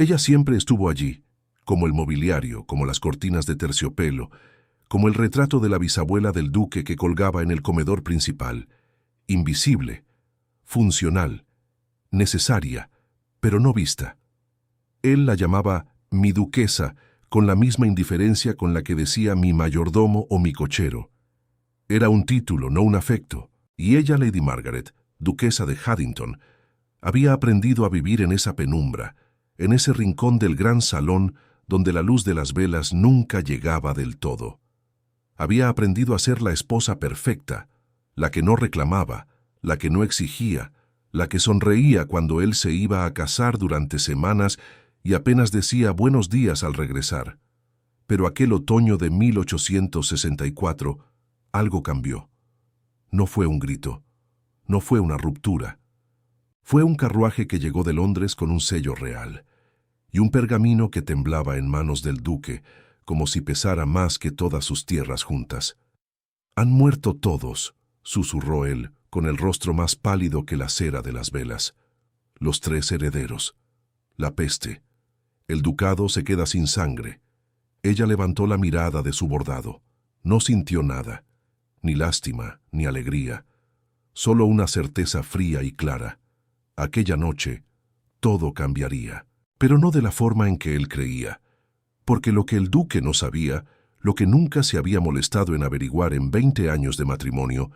Ella siempre estuvo allí, como el mobiliario, como las cortinas de terciopelo, como el retrato de la bisabuela del duque que colgaba en el comedor principal, invisible, funcional, necesaria, pero no vista. Él la llamaba mi duquesa, con la misma indiferencia con la que decía mi mayordomo o mi cochero. Era un título, no un afecto, y ella, Lady Margaret, duquesa de Haddington, había aprendido a vivir en esa penumbra, en ese rincón del gran salón donde la luz de las velas nunca llegaba del todo. Había aprendido a ser la esposa perfecta, la que no reclamaba, la que no exigía, la que sonreía cuando él se iba a casar durante semanas y apenas decía buenos días al regresar. Pero aquel otoño de 1864, algo cambió. No fue un grito, no fue una ruptura. Fue un carruaje que llegó de Londres con un sello real, y un pergamino que temblaba en manos del duque, como si pesara más que todas sus tierras juntas. «Han muerto todos», susurró él, con el rostro más pálido que la cera de las velas. «Los 3 herederos. La peste. El ducado se queda sin sangre». Ella levantó la mirada de su bordado. No sintió nada, ni lástima, ni alegría, solo una certeza fría y clara. Aquella noche, todo cambiaría, pero no de la forma en que él creía, porque lo que el duque no sabía, lo que nunca se había molestado en averiguar en 20 años de matrimonio,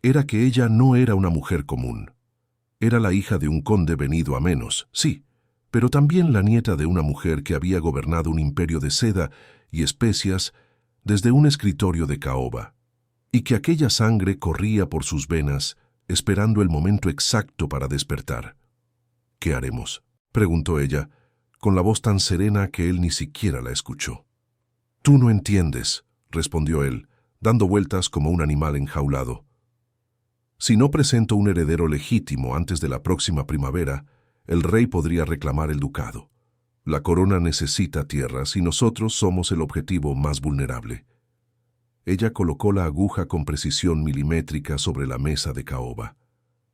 era que ella no era una mujer común. Era la hija de un conde venido a menos, sí, pero también la nieta de una mujer que había gobernado un imperio de seda y especias desde un escritorio de caoba, y que aquella sangre corría por sus venas, esperando el momento exacto para despertar. «¿Qué haremos?», preguntó ella, con la voz tan serena que él ni siquiera la escuchó. «Tú no entiendes», respondió él, dando vueltas como un animal enjaulado. «Si no presento un heredero legítimo antes de la próxima primavera, el rey podría reclamar el ducado. La corona necesita tierras y nosotros somos el objetivo más vulnerable». Ella colocó la aguja con precisión milimétrica sobre la mesa de caoba.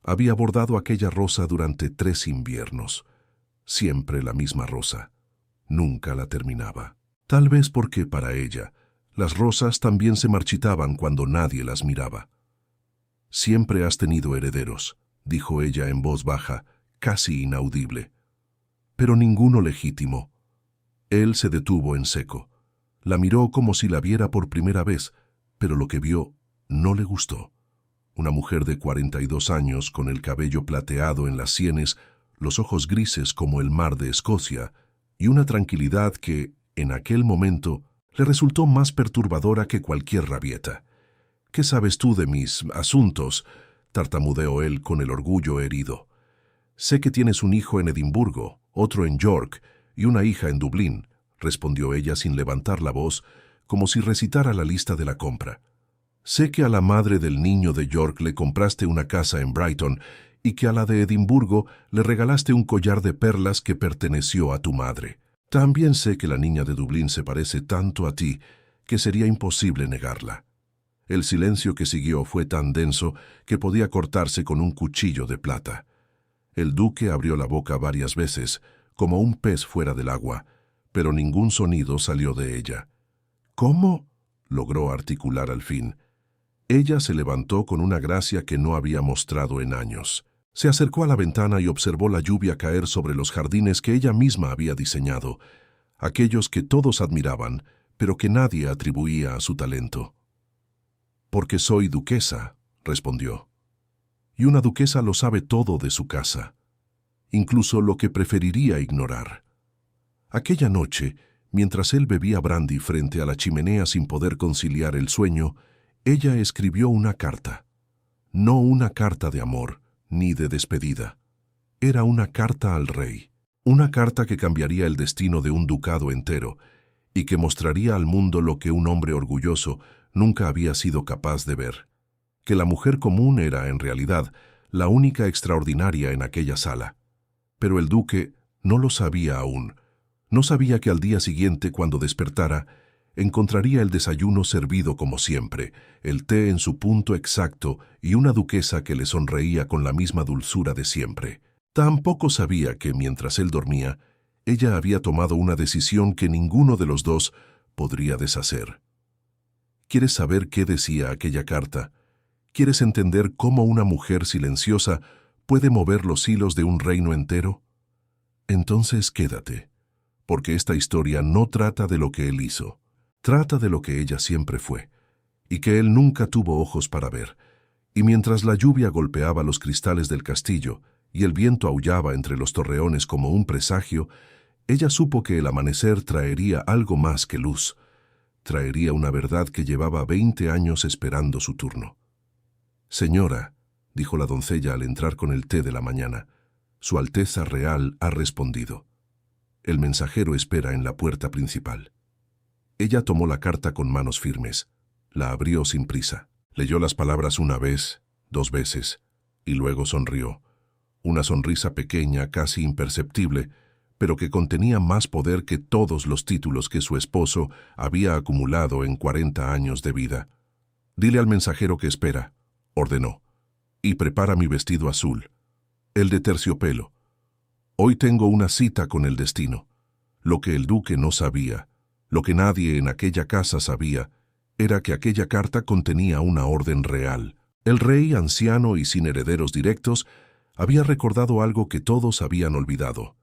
Había bordado aquella rosa durante 3 inviernos. Siempre la misma rosa. Nunca la terminaba. Tal vez porque, para ella, las rosas también se marchitaban cuando nadie las miraba. «Siempre has tenido herederos», dijo ella en voz baja, casi inaudible. «Pero ninguno legítimo». Él se detuvo en seco. La miró como si la viera por primera vez, pero lo que vio no le gustó. Una mujer de 42 años, con el cabello plateado en las sienes, los ojos grises como el mar de Escocia, y una tranquilidad que, en aquel momento, le resultó más perturbadora que cualquier rabieta. «¿Qué sabes tú de mis asuntos?», tartamudeó él con el orgullo herido. «Sé que tienes un hijo en Edimburgo, otro en York y una hija en Dublín», respondió ella sin levantar la voz, como si recitara la lista de la compra. «Sé que a la madre del niño de York le compraste una casa en Brighton y que a la de Edimburgo le regalaste un collar de perlas que perteneció a tu madre. También sé que la niña de Dublín se parece tanto a ti que sería imposible negarla». El silencio que siguió fue tan denso que podía cortarse con un cuchillo de plata. El duque abrió la boca varias veces, como un pez fuera del agua, pero ningún sonido salió de ella. «¿Cómo?», logró articular al fin. Ella se levantó con una gracia que no había mostrado en años. Se acercó a la ventana y observó la lluvia caer sobre los jardines que ella misma había diseñado, aquellos que todos admiraban, pero que nadie atribuía a su talento. «Porque soy duquesa», respondió. «Y una duquesa lo sabe todo de su casa, incluso lo que preferiría ignorar». Aquella noche, mientras él bebía brandy frente a la chimenea sin poder conciliar el sueño, ella escribió una carta. No una carta de amor, ni de despedida. Era una carta al rey. Una carta que cambiaría el destino de un ducado entero y que mostraría al mundo lo que un hombre orgulloso nunca había sido capaz de ver. Que la mujer común era, en realidad, la única extraordinaria en aquella sala. Pero el duque no lo sabía aún. No sabía que al día siguiente, cuando despertara, encontraría el desayuno servido como siempre, el té en su punto exacto y una duquesa que le sonreía con la misma dulzura de siempre. Tampoco sabía que, mientras él dormía, Ella había tomado una decisión que ninguno de los dos podría deshacer. ¿Quieres saber qué decía aquella carta? ¿Quieres entender cómo una mujer silenciosa puede mover los hilos de un reino entero? Entonces quédate, porque esta historia no trata de lo que él hizo, trata de lo que ella siempre fue, y que él nunca tuvo ojos para ver. Y mientras la lluvia golpeaba los cristales del castillo y el viento aullaba entre los torreones como un presagio, ella supo que el amanecer traería algo más que luz, traería una verdad que llevaba 20 años esperando su turno. «Señora», dijo la doncella al entrar con el té de la mañana, «Su Alteza Real ha respondido. El mensajero espera en la puerta principal». Ella tomó la carta con manos firmes, la abrió sin prisa, leyó las palabras una vez, 2 veces, y luego sonrió. Una sonrisa pequeña, casi imperceptible, pero que contenía más poder que todos los títulos que su esposo había acumulado en 40 años de vida. «Dile al mensajero que espera», ordenó, «y prepara mi vestido azul, el de terciopelo. Hoy tengo una cita con el destino». Lo que el duque no sabía, lo que nadie en aquella casa sabía, era que aquella carta contenía una orden real. El rey, anciano y sin herederos directos, había recordado algo que todos habían olvidado,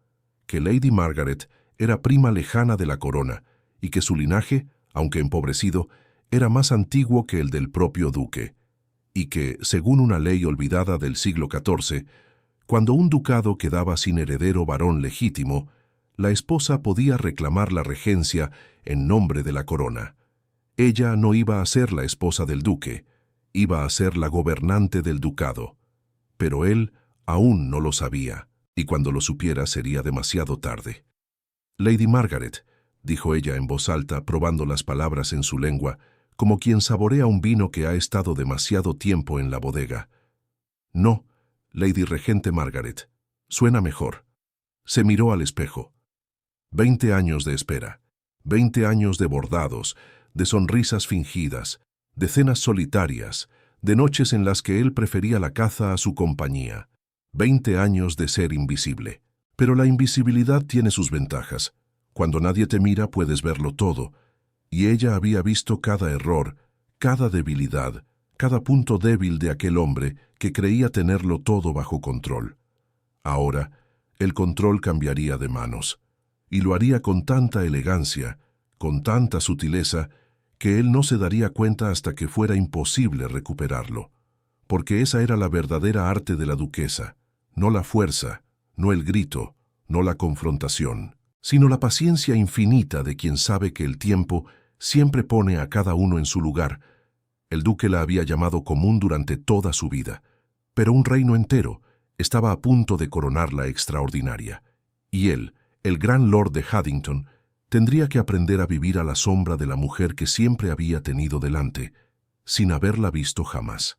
que Lady Margaret era prima lejana de la corona y que su linaje, aunque empobrecido, era más antiguo que el del propio duque, y que, según una ley olvidada del siglo XIV, cuando un ducado quedaba sin heredero varón legítimo, la esposa podía reclamar la regencia en nombre de la corona. Ella no iba a ser la esposa del duque, iba a ser la gobernante del ducado. Pero él aún no lo sabía, y cuando lo supiera sería demasiado tarde. «Lady Margaret», dijo ella en voz alta, probando las palabras en su lengua, como quien saborea un vino que ha estado demasiado tiempo en la bodega. «No, Lady Regente Margaret, suena mejor». Se miró al espejo. 20 años de espera, 20 años de bordados, de sonrisas fingidas, de cenas solitarias, de noches en las que él prefería la caza a su compañía. 20 años de ser invisible. Pero la invisibilidad tiene sus ventajas. Cuando nadie te mira puedes verlo todo, y ella había visto cada error, cada debilidad, cada punto débil de aquel hombre que creía tenerlo todo bajo control. Ahora, el control cambiaría de manos, y lo haría con tanta elegancia, con tanta sutileza, que él no se daría cuenta hasta que fuera imposible recuperarlo. Porque esa era la verdadera arte de la duquesa, no la fuerza, no el grito, no la confrontación, sino la paciencia infinita de quien sabe que el tiempo siempre pone a cada uno en su lugar. El duque la había llamado común durante toda su vida, pero un reino entero estaba a punto de coronarla extraordinaria, y él, el gran lord de Haddington, tendría que aprender a vivir a la sombra de la mujer que siempre había tenido delante, sin haberla visto jamás.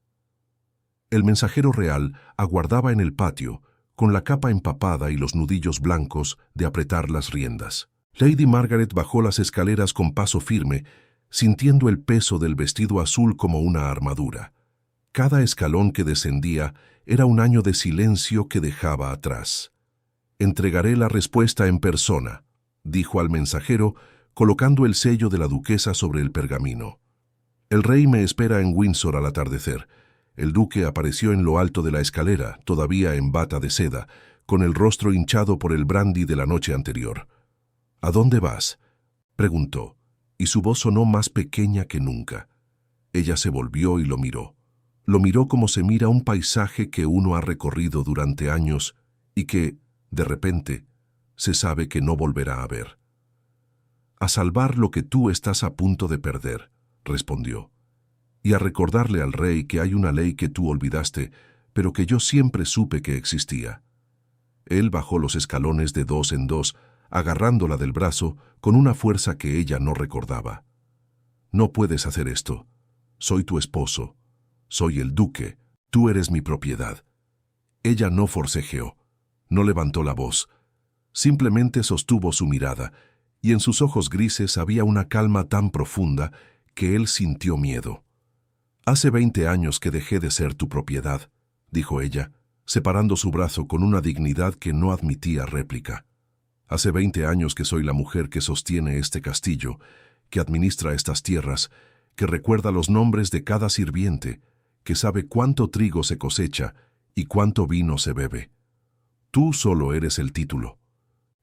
El mensajero real aguardaba en el patio, con la capa empapada y los nudillos blancos de apretar las riendas. Lady Margaret bajó las escaleras con paso firme, sintiendo el peso del vestido azul como una armadura. Cada escalón que descendía era un año de silencio que dejaba atrás. «Entregaré la respuesta en persona», dijo al mensajero, colocando el sello de la duquesa sobre el pergamino. «El rey me espera en Windsor al atardecer». El duque apareció en lo alto de la escalera, todavía en bata de seda, con el rostro hinchado por el brandy de la noche anterior. «¿A dónde vas?», preguntó, y su voz sonó más pequeña que nunca. Ella se volvió y lo miró. Lo miró como se mira un paisaje que uno ha recorrido durante años y que, de repente, se sabe que no volverá a ver. «A salvar lo que tú estás a punto de perder», respondió, «y a recordarle al rey que hay una ley que tú olvidaste, pero que yo siempre supe que existía». Él bajó los escalones de 2 en 2, agarrándola del brazo con una fuerza que ella no recordaba. «No puedes hacer esto. Soy tu esposo. Soy el duque. Tú eres mi propiedad». Ella no forcejeó, no levantó la voz. Simplemente sostuvo su mirada, y en sus ojos grises había una calma tan profunda que él sintió miedo. «Hace 20 años que dejé de ser tu propiedad», dijo ella, separando su brazo con una dignidad que no admitía réplica. Hace 20 años que soy la mujer que sostiene este castillo, que administra estas tierras, que recuerda los nombres de cada sirviente, que sabe cuánto trigo se cosecha y cuánto vino se bebe. Tú solo eres el título.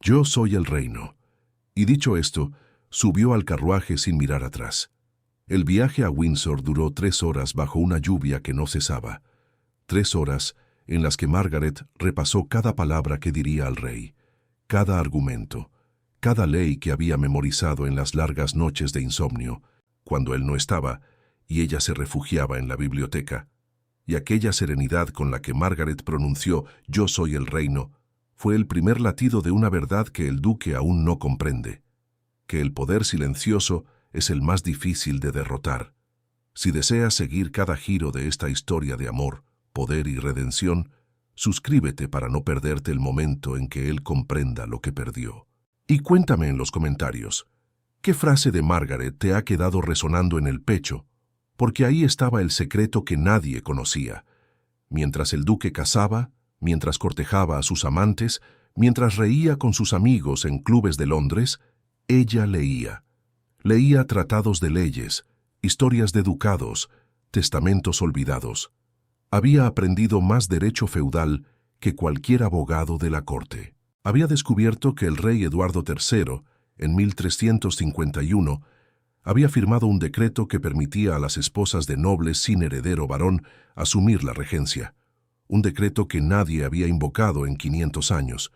Yo soy el reino. Y dicho esto, subió al carruaje sin mirar atrás. El viaje a Windsor duró 3 horas bajo una lluvia que no cesaba. 3 horas en las que Margaret repasó cada palabra que diría al rey, cada argumento, cada ley que había memorizado en las largas noches de insomnio, cuando él no estaba y ella se refugiaba en la biblioteca. Y aquella serenidad con la que Margaret pronunció «Yo soy el reino» fue el primer latido de una verdad que el duque aún no comprende, que el poder silencioso es el más difícil de derrotar. Si deseas seguir cada giro de esta historia de amor, poder y redención, suscríbete para no perderte el momento en que él comprenda lo que perdió. Y cuéntame en los comentarios, ¿qué frase de Margaret te ha quedado resonando en el pecho? Porque ahí estaba el secreto que nadie conocía. Mientras el duque cazaba, mientras cortejaba a sus amantes, mientras reía con sus amigos en clubes de Londres, ella leía. Leía tratados de leyes, historias de ducados, testamentos olvidados. Había aprendido más derecho feudal que cualquier abogado de la corte. Había descubierto que el rey Eduardo III, en 1351, había firmado un decreto que permitía a las esposas de nobles sin heredero varón asumir la regencia. Un decreto que nadie había invocado en 500 años.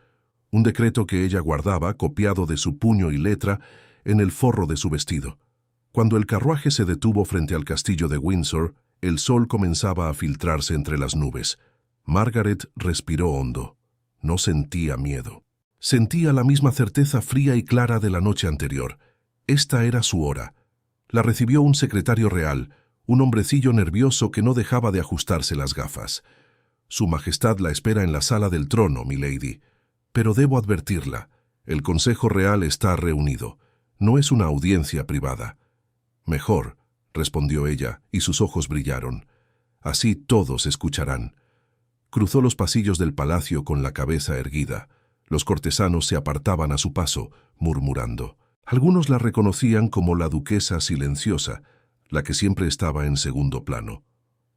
Un decreto que ella guardaba, copiado de su puño y letra, en el forro de su vestido. Cuando el carruaje se detuvo frente al castillo de Windsor, el sol comenzaba a filtrarse entre las nubes. Margaret respiró hondo. No sentía miedo. Sentía la misma certeza fría y clara de la noche anterior. Esta era su hora. La recibió un secretario real, un hombrecillo nervioso que no dejaba de ajustarse las gafas. Su Majestad la espera en la sala del trono, milady. Pero debo advertirla, el Consejo Real está reunido. No es una audiencia privada. Mejor, respondió ella, y sus ojos brillaron. Así todos escucharán. Cruzó los pasillos del palacio con la cabeza erguida. Los cortesanos se apartaban a su paso, murmurando. Algunos la reconocían como la duquesa silenciosa, la que siempre estaba en segundo plano.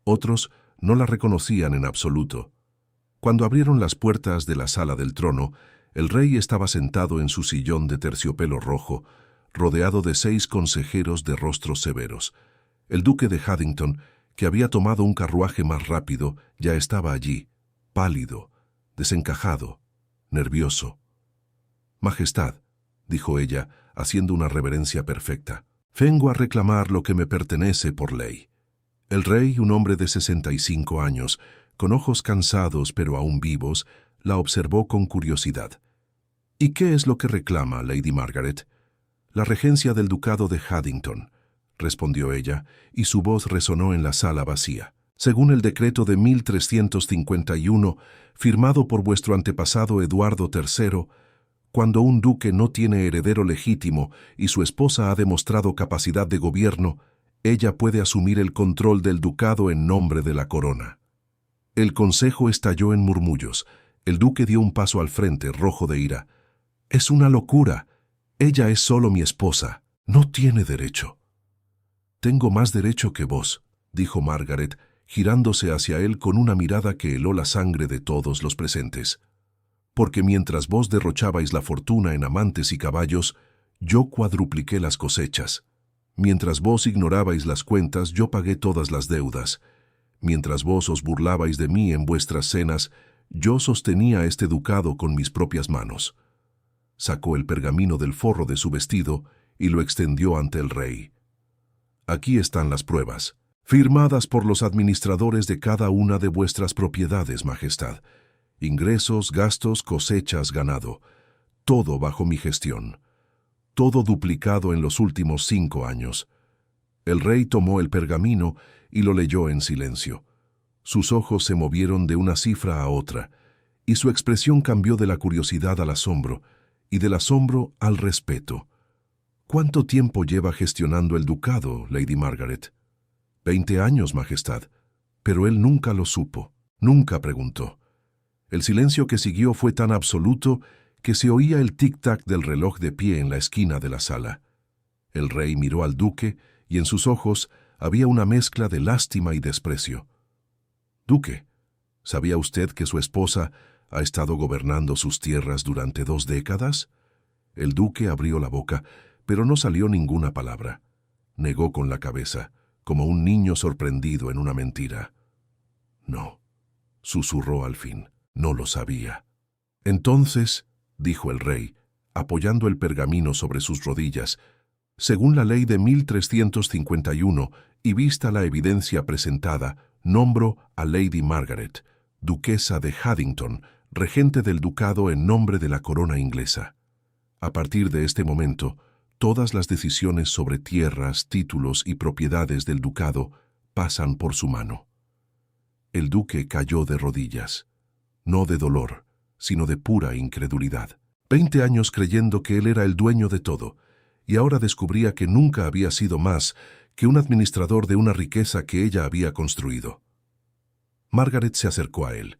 Otros no la reconocían en absoluto. Cuando abrieron las puertas de la sala del trono, el rey estaba sentado en su sillón de terciopelo rojo, rodeado de 6 consejeros de rostros severos. El duque de Haddington, que había tomado un carruaje más rápido, ya estaba allí, pálido, desencajado, nervioso. «Majestad», dijo ella, haciendo una reverencia perfecta, «vengo a reclamar lo que me pertenece por ley». El rey, un hombre de 65 años, con ojos cansados pero aún vivos, la observó con curiosidad. «¿Y qué es lo que reclama, Lady Margaret?» «La regencia del ducado de Haddington», respondió ella, y su voz resonó en la sala vacía. «Según el decreto de 1351, firmado por vuestro antepasado Eduardo III, cuando un duque no tiene heredero legítimo y su esposa ha demostrado capacidad de gobierno, ella puede asumir el control del ducado en nombre de la corona». El consejo estalló en murmullos. El duque dio un paso al frente, rojo de ira. «Es una locura. Ella es solo mi esposa. No tiene derecho». «Tengo más derecho que vos», dijo Margaret, girándose hacia él con una mirada que heló la sangre de todos los presentes. «Porque mientras vos derrochabais la fortuna en amantes y caballos, yo cuadrupliqué las cosechas. Mientras vos ignorabais las cuentas, yo pagué todas las deudas. Mientras vos os burlabais de mí en vuestras cenas, yo sostenía este ducado con mis propias manos». Sacó el pergamino del forro de su vestido y lo extendió ante el rey. «Aquí están las pruebas, firmadas por los administradores de cada una de vuestras propiedades, Majestad. Ingresos, gastos, cosechas, ganado. Todo bajo mi gestión. Todo duplicado en los últimos 5 años». El rey tomó el pergamino y lo leyó en silencio. Sus ojos se movieron de una cifra a otra, y su expresión cambió de la curiosidad al asombro, y del asombro al respeto. «¿Cuánto tiempo lleva gestionando el ducado, Lady Margaret?» «20 años, Majestad». Pero él nunca lo supo, nunca preguntó. El silencio que siguió fue tan absoluto que se oía el tic-tac del reloj de pie en la esquina de la sala. El rey miró al duque y en sus ojos había una mezcla de lástima y desprecio. «Duque, ¿sabía usted que su esposa ha estado gobernando sus tierras durante 2 décadas?» El duque abrió la boca, pero no salió ninguna palabra. Negó con la cabeza, como un niño sorprendido en una mentira. «No», susurró al fin, «no lo sabía». «Entonces», dijo el rey, apoyando el pergamino sobre sus rodillas, «según la ley de 1351 y vista la evidencia presentada, nombro a Lady Margaret, duquesa de Haddington, regente del ducado en nombre de la corona inglesa. A partir de este momento, todas las decisiones sobre tierras, títulos y propiedades del ducado pasan por su mano». El duque cayó de rodillas, no de dolor, sino de pura incredulidad. 20 años creyendo que él era el dueño de todo, y ahora descubría que nunca había sido más que un administrador de una riqueza que ella había construido. Margaret se acercó a él.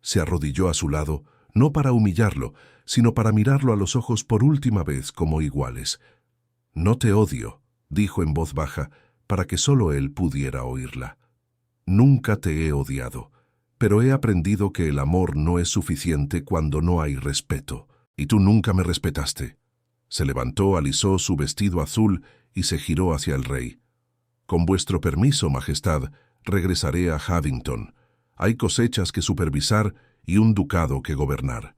Se arrodilló a su lado, no para humillarlo, sino para mirarlo a los ojos por última vez como iguales. «No te odio», dijo en voz baja, para que solo él pudiera oírla. «Nunca te he odiado, pero he aprendido que el amor no es suficiente cuando no hay respeto. Y tú nunca me respetaste». Se levantó, alisó su vestido azul y se giró hacia el rey. «Con vuestro permiso, Majestad, regresaré a Haddington. Hay cosechas que supervisar y un ducado que gobernar».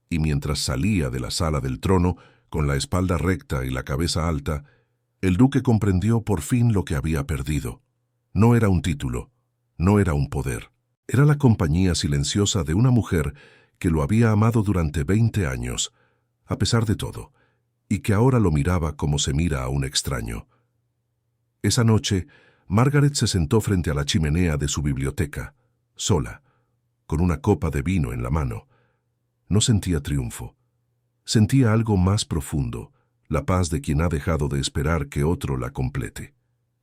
Y mientras salía de la sala del trono, con la espalda recta y la cabeza alta, el duque comprendió por fin lo que había perdido. No era un título, no era un poder. Era la compañía silenciosa de una mujer que lo había amado durante 20 años, a pesar de todo, y que ahora lo miraba como se mira a un extraño. Esa noche, Margaret se sentó frente a la chimenea de su biblioteca, sola, con una copa de vino en la mano. No sentía triunfo. Sentía algo más profundo, la paz de quien ha dejado de esperar que otro la complete.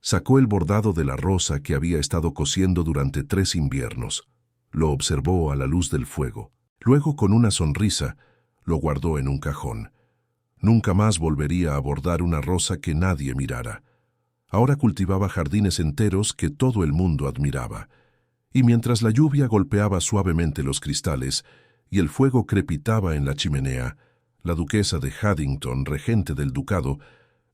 Sacó el bordado de la rosa que había estado cosiendo durante 3 inviernos. Lo observó a la luz del fuego. Luego, con una sonrisa, lo guardó en un cajón. Nunca más volvería a bordar una rosa que nadie mirara. Ahora cultivaba jardines enteros que todo el mundo admiraba. Y mientras la lluvia golpeaba suavemente los cristales y el fuego crepitaba en la chimenea, la duquesa de Haddington, regente del ducado,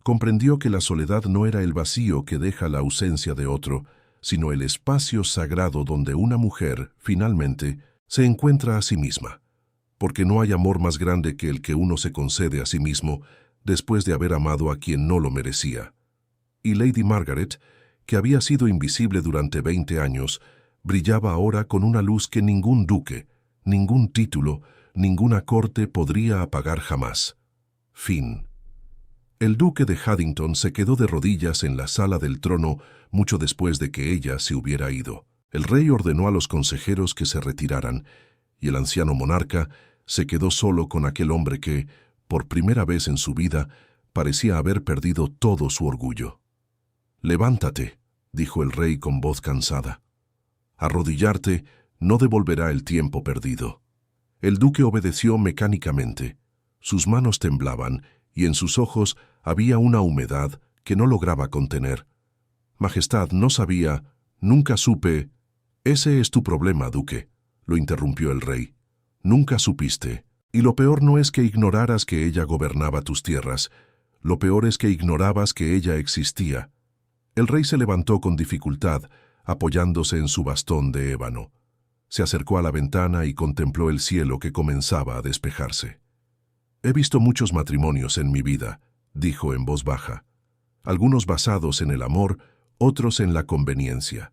comprendió que la soledad no era el vacío que deja la ausencia de otro, sino el espacio sagrado donde una mujer, finalmente, se encuentra a sí misma. Porque no hay amor más grande que el que uno se concede a sí mismo después de haber amado a quien no lo merecía. Y Lady Margaret, que había sido invisible durante 20 años, brillaba ahora con una luz que ningún duque, ningún título, ninguna corte podría apagar jamás. Fin. El duque de Haddington se quedó de rodillas en la sala del trono mucho después de que ella se hubiera ido. El rey ordenó a los consejeros que se retiraran, y el anciano monarca se quedó solo con aquel hombre que, por primera vez en su vida, parecía haber perdido todo su orgullo. «Levántate», dijo el rey con voz cansada. «Arrodillarte no devolverá el tiempo perdido». El duque obedeció mecánicamente. Sus manos temblaban y en sus ojos había una humedad que no lograba contener. «Majestad, no sabía, nunca supe». «Ese es tu problema, duque», lo interrumpió el rey. «Nunca supiste. Y lo peor no es que ignoraras que ella gobernaba tus tierras. Lo peor es que ignorabas que ella existía». El rey se levantó con dificultad, apoyándose en su bastón de ébano. Se acercó a la ventana y contempló el cielo que comenzaba a despejarse. «He visto muchos matrimonios en mi vida», dijo en voz baja. «Algunos basados en el amor, otros en la conveniencia.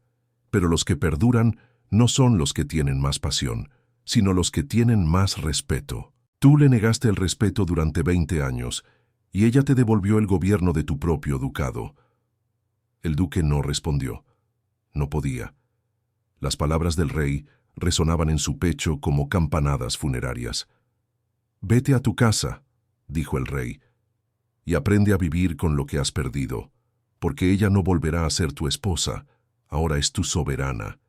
Pero los que perduran no son los que tienen más pasión, sino los que tienen más respeto. Tú le negaste el respeto durante 20 años, y ella te devolvió el gobierno de tu propio ducado». El duque no respondió. No podía. Las palabras del rey resonaban en su pecho como campanadas funerarias. «Vete a tu casa», dijo el rey, «y aprende a vivir con lo que has perdido, porque ella no volverá a ser tu esposa, ahora es tu soberana».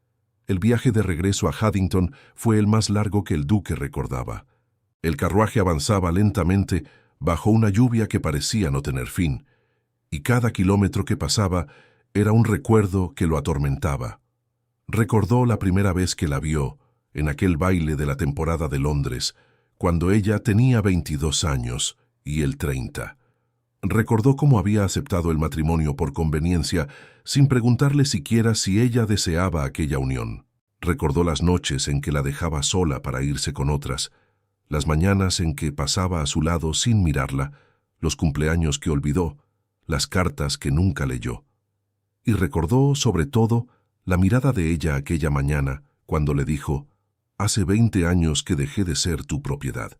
El viaje de regreso a Haddington fue el más largo que el duque recordaba. El carruaje avanzaba lentamente bajo una lluvia que parecía no tener fin, y cada kilómetro que pasaba era un recuerdo que lo atormentaba. Recordó la primera vez que la vio, en aquel baile de la temporada de Londres, cuando ella tenía 22 años y él 30. Recordó cómo había aceptado el matrimonio por conveniencia, sin preguntarle siquiera si ella deseaba aquella unión. Recordó las noches en que la dejaba sola para irse con otras, las mañanas en que pasaba a su lado sin mirarla, los cumpleaños que olvidó, las cartas que nunca leyó. Y recordó, sobre todo, la mirada de ella aquella mañana, cuando le dijo: «Hace 20 años que dejé de ser tu propiedad».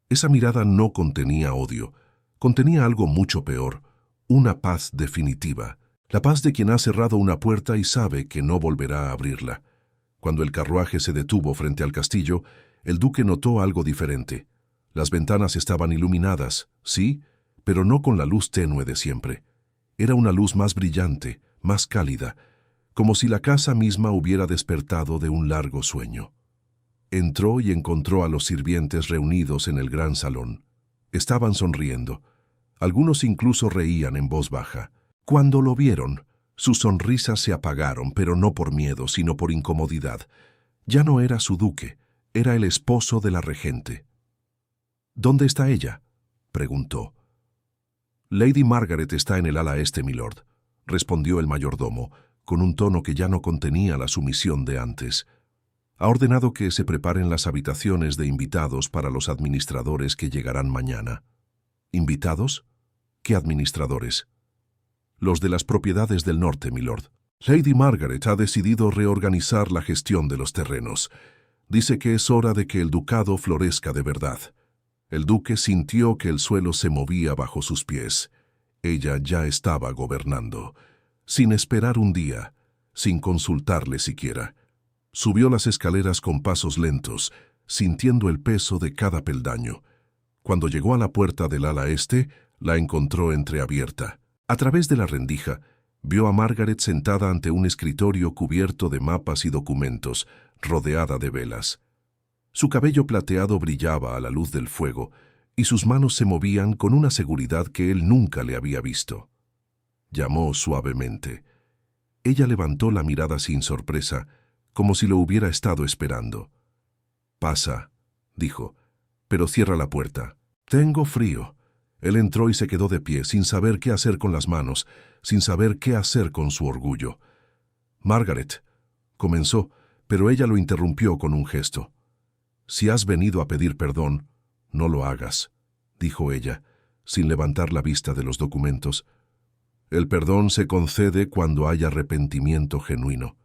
Esa mirada no contenía odio, contenía algo mucho peor, una paz definitiva, la paz de quien ha cerrado una puerta y sabe que no volverá a abrirla. Cuando el carruaje se detuvo frente al castillo, el duque notó algo diferente. Las ventanas estaban iluminadas, sí, pero no con la luz tenue de siempre. Era una luz más brillante, más cálida, como si la casa misma hubiera despertado de un largo sueño. Entró y encontró a los sirvientes reunidos en el gran salón. Estaban sonriendo. Algunos incluso reían en voz baja. Cuando lo vieron, sus sonrisas se apagaron, pero no por miedo, sino por incomodidad. Ya no era su duque, era el esposo de la regente. «¿Dónde está ella?», preguntó. «Lady Margaret está en el ala este, milord», respondió el mayordomo, con un tono que ya no contenía la sumisión de antes. «Ha ordenado que se preparen las habitaciones de invitados para los administradores que llegarán mañana». «¿Invitados? ¿Qué administradores?» «Los de las propiedades del norte, milord. Lady Margaret ha decidido reorganizar la gestión de los terrenos. Dice que es hora de que el ducado florezca de verdad». El duque sintió que el suelo se movía bajo sus pies. Ella ya estaba gobernando, sin esperar un día, sin consultarle siquiera. Subió las escaleras con pasos lentos, sintiendo el peso de cada peldaño. Cuando llegó a la puerta del ala este, la encontró entreabierta. A través de la rendija, vio a Margaret sentada ante un escritorio cubierto de mapas y documentos, rodeada de velas. Su cabello plateado brillaba a la luz del fuego, y sus manos se movían con una seguridad que él nunca le había visto. Llamó suavemente. Ella levantó la mirada sin sorpresa, como si lo hubiera estado esperando. «Pasa», dijo, «pero cierra la puerta. Tengo frío». Él entró y se quedó de pie, sin saber qué hacer con las manos, sin saber qué hacer con su orgullo. «Margaret», comenzó, pero ella lo interrumpió con un gesto. «Si has venido a pedir perdón, no lo hagas», dijo ella, sin levantar la vista de los documentos. «El perdón se concede cuando hay arrepentimiento genuino.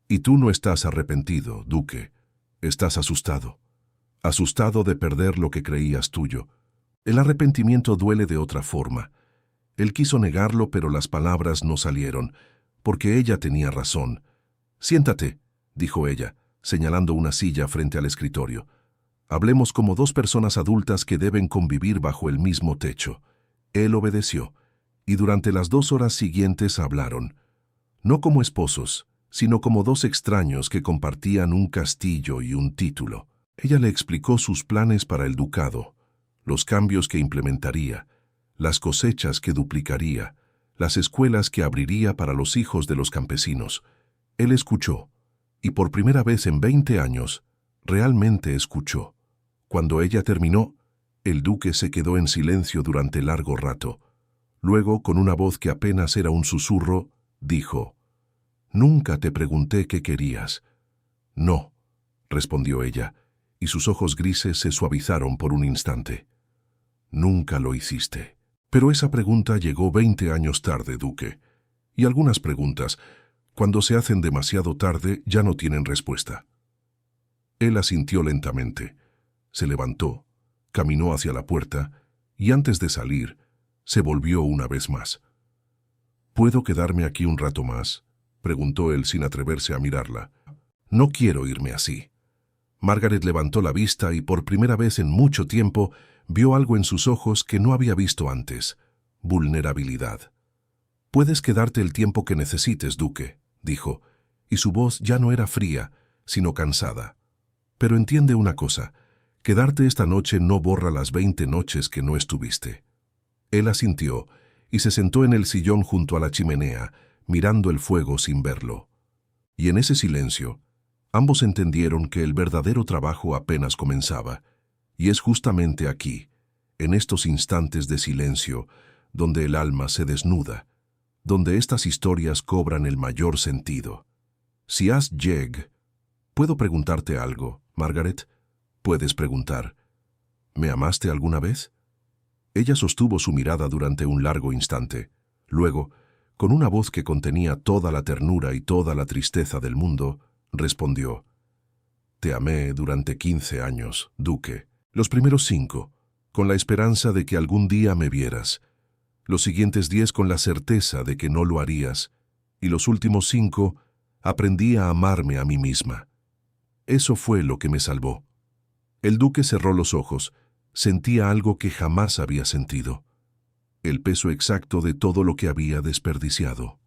Y tú no estás arrepentido, duque. Estás asustado. Asustado de perder lo que creías tuyo. El arrepentimiento duele de otra forma». Él quiso negarlo, pero las palabras no salieron, porque ella tenía razón. «Siéntate», dijo ella, señalando una silla frente al escritorio. «Hablemos como dos personas adultas que deben convivir bajo el mismo techo». Él obedeció, y durante las 2 horas siguientes hablaron, no como esposos, sino como dos extraños que compartían un castillo y un título. Ella le explicó sus planes para el ducado, los cambios que implementaría, las cosechas que duplicaría, las escuelas que abriría para los hijos de los campesinos. Él escuchó, y por primera vez en 20 años, realmente escuchó. Cuando ella terminó, el duque se quedó en silencio durante largo rato. Luego, con una voz que apenas era un susurro, dijo: «Nunca te pregunté qué querías». «No», respondió ella, y sus ojos grises se suavizaron por un instante. «Nunca lo hiciste». Pero esa pregunta llegó 20 años tarde, duque. Y algunas preguntas, cuando se hacen demasiado tarde, ya no tienen respuesta. Él asintió lentamente. Se levantó, caminó hacia la puerta, y antes de salir, se volvió una vez más. «¿Puedo quedarme aquí un rato más?», preguntó él sin atreverse a mirarla. «No quiero irme así». Margaret levantó la vista y por primera vez en mucho tiempo vio algo en sus ojos que no había visto antes: vulnerabilidad. «Puedes quedarte el tiempo que necesites, duque», dijo, y su voz ya no era fría, sino cansada. «Pero entiende una cosa, Quedarte esta noche no borra las 20 noches que no estuviste. Él asintió y se sentó en el sillón junto a la chimenea, mirando el fuego sin verlo. Y en ese silencio, ambos entendieron que el verdadero trabajo apenas comenzaba, y es justamente aquí, en estos instantes de silencio, donde el alma se desnuda, donde estas historias cobran el mayor sentido. Si has llegado, ¿puedo preguntarte algo, Margaret? Puedes preguntar, ¿me amaste alguna vez? Ella sostuvo su mirada durante un largo instante. Luego, con una voz que contenía toda la ternura y toda la tristeza del mundo, respondió, «Te amé durante 15 años, Duque. Los primeros 5, con la esperanza de que algún día me vieras. Los siguientes 10 con la certeza de que no lo harías. Y los últimos 5, aprendí a amarme a mí misma. Eso fue lo que me salvó». El duque cerró los ojos. Sentía algo que jamás había sentido. El peso exacto de todo lo que había desperdiciado.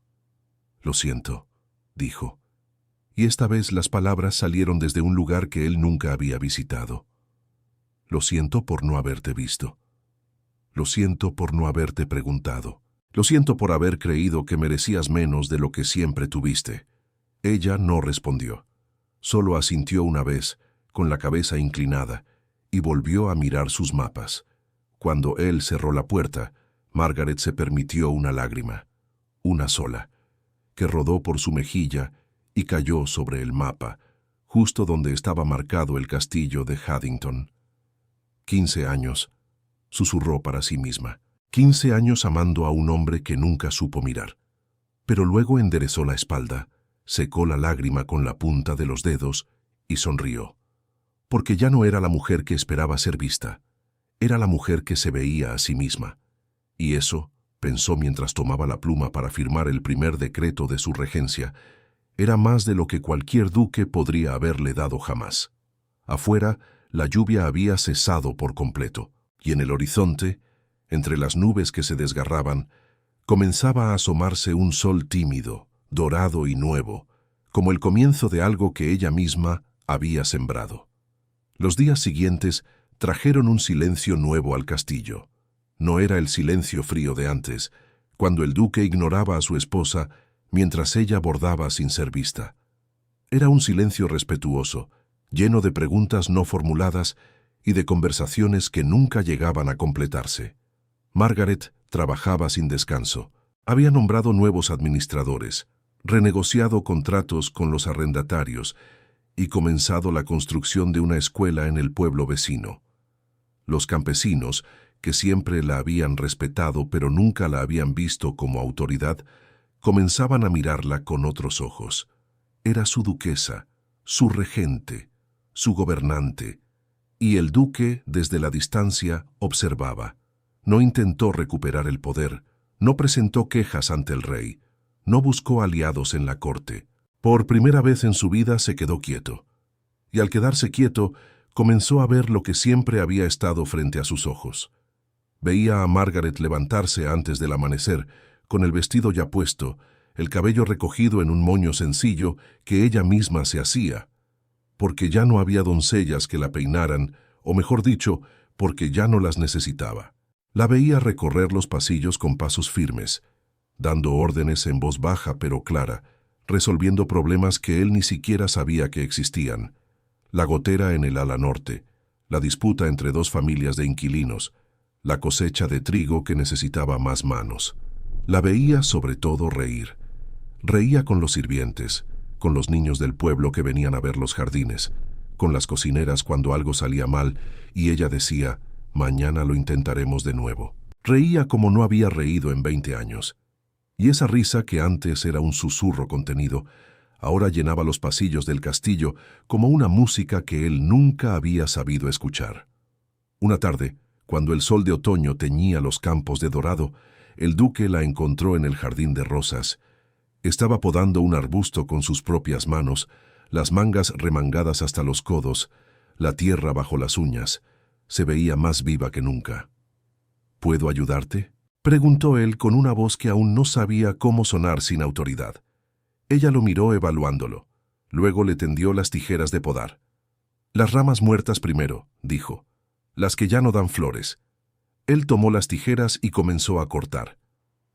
«Lo siento», dijo. Y esta vez las palabras salieron desde un lugar que él nunca había visitado. «Lo siento por no haberte visto. Lo siento por no haberte preguntado. Lo siento por haber creído que merecías menos de lo que siempre tuviste». Ella no respondió. Solo asintió una vez, con la cabeza inclinada, y volvió a mirar sus mapas. Cuando él cerró la puerta, Margaret se permitió una lágrima, una sola, que rodó por su mejilla y cayó sobre el mapa, justo donde estaba marcado el castillo de Haddington. 15 años, susurró para sí misma. 15 años amando a un hombre que nunca supo mirar. Pero luego enderezó la espalda, secó la lágrima con la punta de los dedos y sonrió. Porque ya no era la mujer que esperaba ser vista, era la mujer que se veía a sí misma. Y eso, pensó mientras tomaba la pluma para firmar el primer decreto de su regencia, era más de lo que cualquier duque podría haberle dado jamás. Afuera, la lluvia había cesado por completo, y en el horizonte, entre las nubes que se desgarraban, comenzaba a asomarse un sol tímido, dorado y nuevo, como el comienzo de algo que ella misma había sembrado. Los días siguientes trajeron un silencio nuevo al castillo. No era el silencio frío de antes, cuando el duque ignoraba a su esposa mientras ella bordaba sin ser vista. Era un silencio respetuoso, lleno de preguntas no formuladas y de conversaciones que nunca llegaban a completarse. Margaret trabajaba sin descanso. Había nombrado nuevos administradores, renegociado contratos con los arrendatarios y comenzado la construcción de una escuela en el pueblo vecino. Los campesinos, que siempre la habían respetado pero nunca la habían visto como autoridad, comenzaban a mirarla con otros ojos. Era su duquesa, su regente, su gobernante, y el duque, desde la distancia, observaba. No intentó recuperar el poder, no presentó quejas ante el rey, no buscó aliados en la corte. Por primera vez en su vida se quedó quieto. Y al quedarse quieto, comenzó a ver lo que siempre había estado frente a sus ojos. Veía a Margaret levantarse antes del amanecer, con el vestido ya puesto, el cabello recogido en un moño sencillo que ella misma se hacía, porque ya no había doncellas que la peinaran, o mejor dicho, porque ya no las necesitaba. La veía recorrer los pasillos con pasos firmes, dando órdenes en voz baja pero clara, resolviendo problemas que él ni siquiera sabía que existían. La gotera en el ala norte, la disputa entre 2 familias de inquilinos, la cosecha de trigo que necesitaba más manos. La veía sobre todo reír. Reía con los sirvientes, con los niños del pueblo que venían a ver los jardines, con las cocineras cuando algo salía mal y ella decía, «Mañana lo intentaremos de nuevo». Reía como no había reído en 20 años. Y esa risa que antes era un susurro contenido, ahora llenaba los pasillos del castillo como una música que él nunca había sabido escuchar. Una tarde, cuando el sol de otoño teñía los campos de dorado, el duque la encontró en el jardín de rosas. Estaba podando un arbusto con sus propias manos, las mangas remangadas hasta los codos, la tierra bajo las uñas. Se veía más viva que nunca. «¿Puedo ayudarte?», preguntó él con una voz que aún no sabía cómo sonar sin autoridad. Ella lo miró evaluándolo. Luego le tendió las tijeras de podar. Las ramas muertas primero, dijo, las que ya no dan flores. Él tomó las tijeras y comenzó a cortar.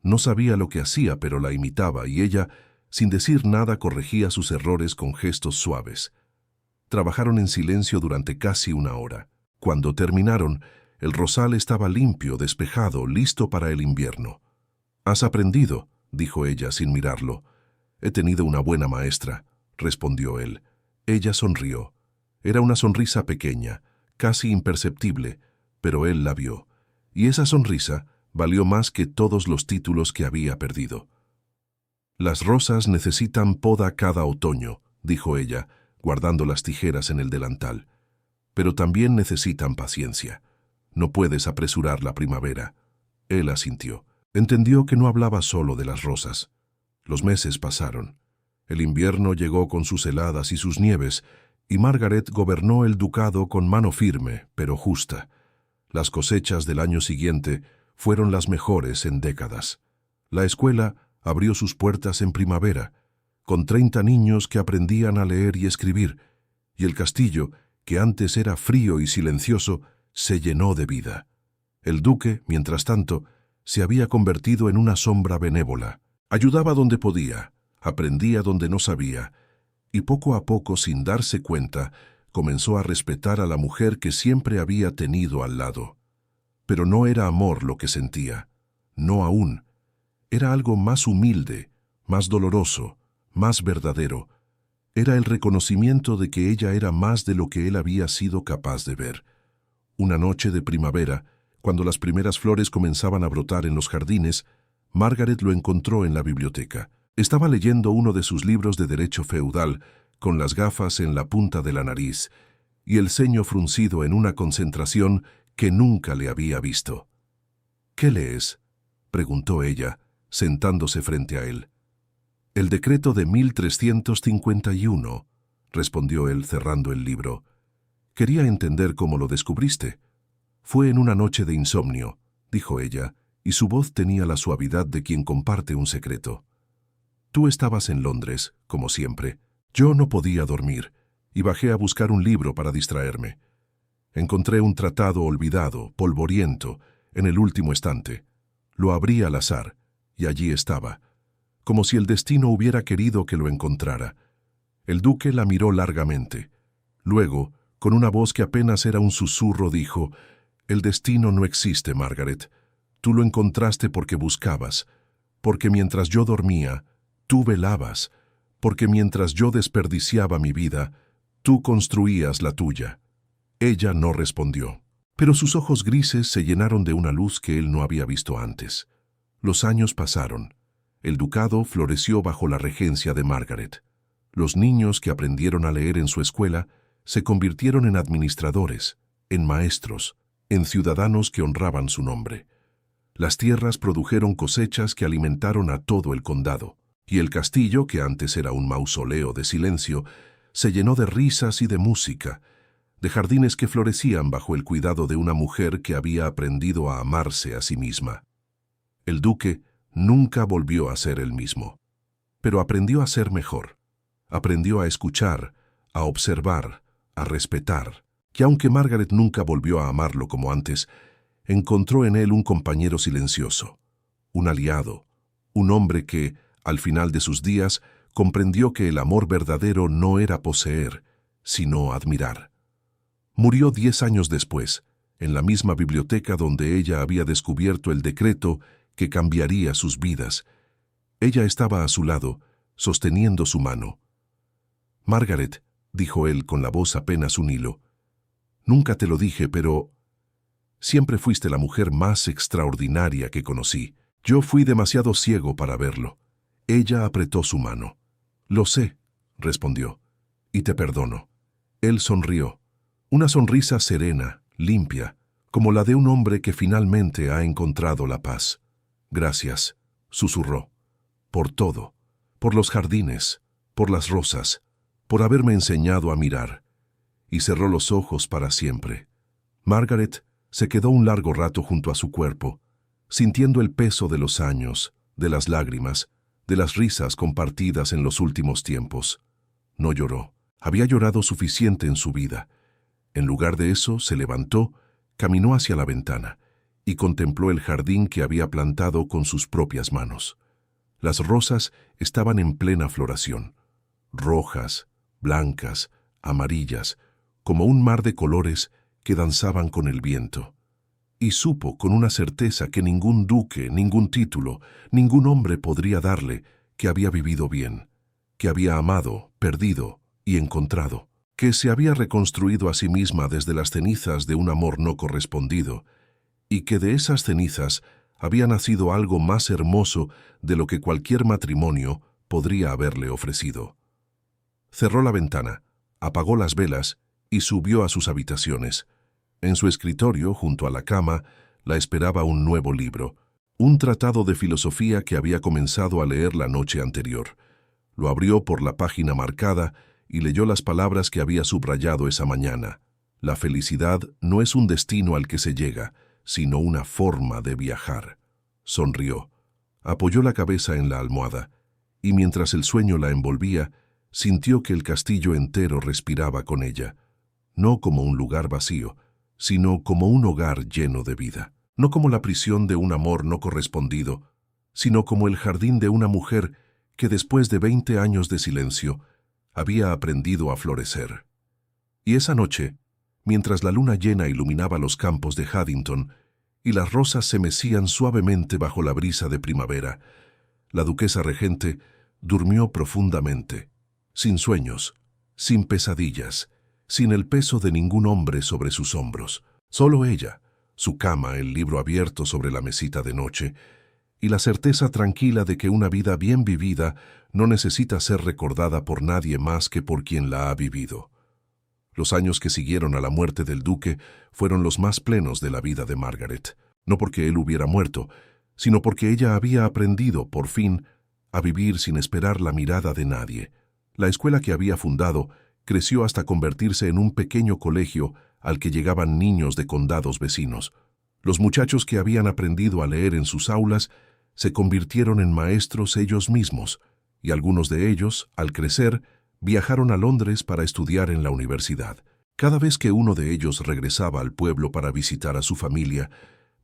No sabía lo que hacía, pero la imitaba, y ella, sin decir nada, corregía sus errores con gestos suaves. Trabajaron en silencio durante casi una hora. Cuando terminaron, el rosal estaba limpio, despejado, listo para el invierno. «¿Has aprendido?», dijo ella sin mirarlo. «He tenido una buena maestra», respondió él. Ella sonrió. Era una sonrisa pequeña, casi imperceptible, pero él la vio. Y esa sonrisa valió más que todos los títulos que había perdido. «Las rosas necesitan poda cada otoño», dijo ella, guardando las tijeras en el delantal. «Pero también necesitan paciencia. No puedes apresurar la primavera». Él asintió. Entendió que no hablaba solo de las rosas. Los meses pasaron. El invierno llegó con sus heladas y sus nieves, y Margaret gobernó el ducado con mano firme, pero justa. Las cosechas del año siguiente fueron las mejores en décadas. La escuela abrió sus puertas en primavera, con 30 niños que aprendían a leer y escribir, y el castillo, que antes era frío y silencioso, se llenó de vida. El duque, mientras tanto, se había convertido en una sombra benévola. Ayudaba donde podía, aprendía donde no sabía, y poco a poco, sin darse cuenta, comenzó a respetar a la mujer que siempre había tenido al lado. Pero no era amor lo que sentía, no aún. Era algo más humilde, más doloroso, más verdadero. Era el reconocimiento de que ella era más de lo que él había sido capaz de ver. Una noche de primavera, cuando las primeras flores comenzaban a brotar en los jardines, Margaret lo encontró en la biblioteca. Estaba leyendo uno de sus libros de derecho feudal, con las gafas en la punta de la nariz, y el ceño fruncido en una concentración que nunca le había visto. «¿Qué lees?», preguntó ella, sentándose frente a él. «El decreto de 1351», respondió él cerrando el libro. «Quería entender cómo lo descubriste». «Fue en una noche de insomnio», dijo ella, y su voz tenía la suavidad de quien comparte un secreto. «Tú estabas en Londres, como siempre. Yo no podía dormir, y bajé a buscar un libro para distraerme. Encontré un tratado olvidado, polvoriento, en el último estante. Lo abrí al azar, y allí estaba, como si el destino hubiera querido que lo encontrara». El duque la miró largamente. Luego, con una voz que apenas era un susurro, dijo: «El destino no existe, Margaret. Tú lo encontraste porque buscabas, porque mientras yo dormía, tú velabas, porque mientras yo desperdiciaba mi vida, tú construías la tuya». Ella no respondió, pero sus ojos grises se llenaron de una luz que él no había visto antes. Los años pasaron. El ducado floreció bajo la regencia de Margaret. Los niños que aprendieron a leer en su escuela se convirtieron en administradores, en maestros, en ciudadanos que honraban su nombre. Las tierras produjeron cosechas que alimentaron a todo el condado, y el castillo, que antes era un mausoleo de silencio, se llenó de risas y de música, de jardines que florecían bajo el cuidado de una mujer que había aprendido a amarse a sí misma. El duque nunca volvió a ser el mismo, pero aprendió a ser mejor. Aprendió a escuchar, a observar, a respetar, que aunque Margaret nunca volvió a amarlo como antes, encontró en él un compañero silencioso, un aliado, un hombre que, al final de sus días, comprendió que el amor verdadero no era poseer, sino admirar. Murió 10 años después, en la misma biblioteca donde ella había descubierto el decreto que cambiaría sus vidas. Ella estaba a su lado, sosteniendo su mano. «Margaret», dijo él con la voz apenas un hilo, «nunca te lo dije, pero siempre fuiste la mujer más extraordinaria que conocí. Yo fui demasiado ciego para verlo». Ella apretó su mano. «Lo sé», respondió, «y te perdono». Él sonrió, una sonrisa serena, limpia, como la de un hombre que finalmente ha encontrado la paz. «Gracias», susurró, «por todo, por los jardines, por las rosas, por haberme enseñado a mirar». Y cerró los ojos para siempre. Margaret se quedó un largo rato junto a su cuerpo, sintiendo el peso de los años, de las lágrimas, de las risas compartidas en los últimos tiempos. No lloró. Había llorado suficiente en su vida, En lugar de eso, se levantó, caminó hacia la ventana y contempló el jardín que había plantado con sus propias manos. Las rosas estaban en plena floración, rojas, blancas, amarillas, como un mar de colores que danzaban con el viento. Y supo con una certeza que ningún duque, ningún título, ningún hombre podría darle que había vivido bien, que había amado, perdido y encontrado, que se había reconstruido a sí misma desde las cenizas de un amor no correspondido, y que de esas cenizas había nacido algo más hermoso de lo que cualquier matrimonio podría haberle ofrecido. Cerró la ventana, apagó las velas y subió a sus habitaciones. En su escritorio, junto a la cama, la esperaba un nuevo libro, un tratado de filosofía que había comenzado a leer la noche anterior. Lo abrió por la página marcada y leyó las palabras que había subrayado esa mañana. La felicidad no es un destino al que se llega, sino una forma de viajar. Sonrió, apoyó la cabeza en la almohada, y mientras el sueño la envolvía, sintió que el castillo entero respiraba con ella, no como un lugar vacío, sino como un hogar lleno de vida, no como la prisión de un amor no correspondido, sino como el jardín de una mujer que después de 20 años de silencio había aprendido a florecer. Y esa noche, mientras la luna llena iluminaba los campos de Haddington y las rosas se mecían suavemente bajo la brisa de primavera, la duquesa regente durmió profundamente, sin sueños, sin pesadillas, sin el peso de ningún hombre sobre sus hombros. Solo ella, su cama, el libro abierto sobre la mesita de noche, y la certeza tranquila de que una vida bien vivida no necesita ser recordada por nadie más que por quien la ha vivido. Los años que siguieron a la muerte del duque fueron los más plenos de la vida de Margaret, no porque él hubiera muerto, sino porque ella había aprendido, por fin, a vivir sin esperar la mirada de nadie. La escuela que había fundado creció hasta convertirse en un pequeño colegio al que llegaban niños de condados vecinos. Los muchachos que habían aprendido a leer en sus aulas se convirtieron en maestros ellos mismos, y algunos de ellos, al crecer, viajaron a Londres para estudiar en la universidad. Cada vez que uno de ellos regresaba al pueblo para visitar a su familia,